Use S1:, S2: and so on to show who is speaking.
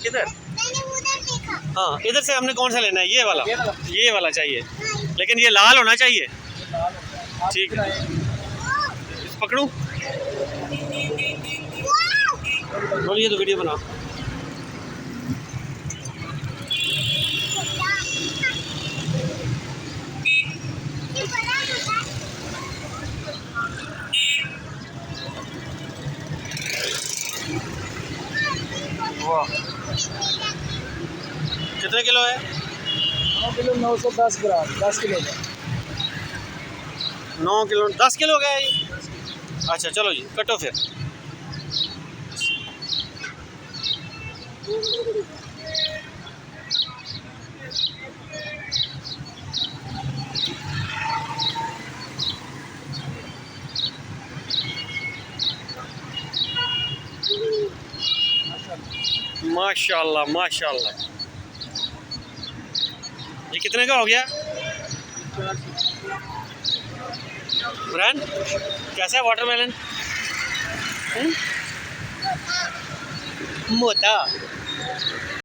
S1: किधर? हाँ, इधर से हमने कौन सा लेना है? ये वाला चाहिए, लेकिन ये लाल होना चाहिए। ठीक है, पकड़ूं? बोलिए तो वीडियो बनाओ। वाह, कितने किलो है?
S2: 9 किलो 910 ग्राम, 10 किलो का।
S1: 9 किलो 10 किलो का है ये? अच्छा चलो जी, कटो फिर। माशाल्लाह माशाल्लाह। ये कितने का हो गया ब्रांड? कैसा है वाटरमेलन? मोटा।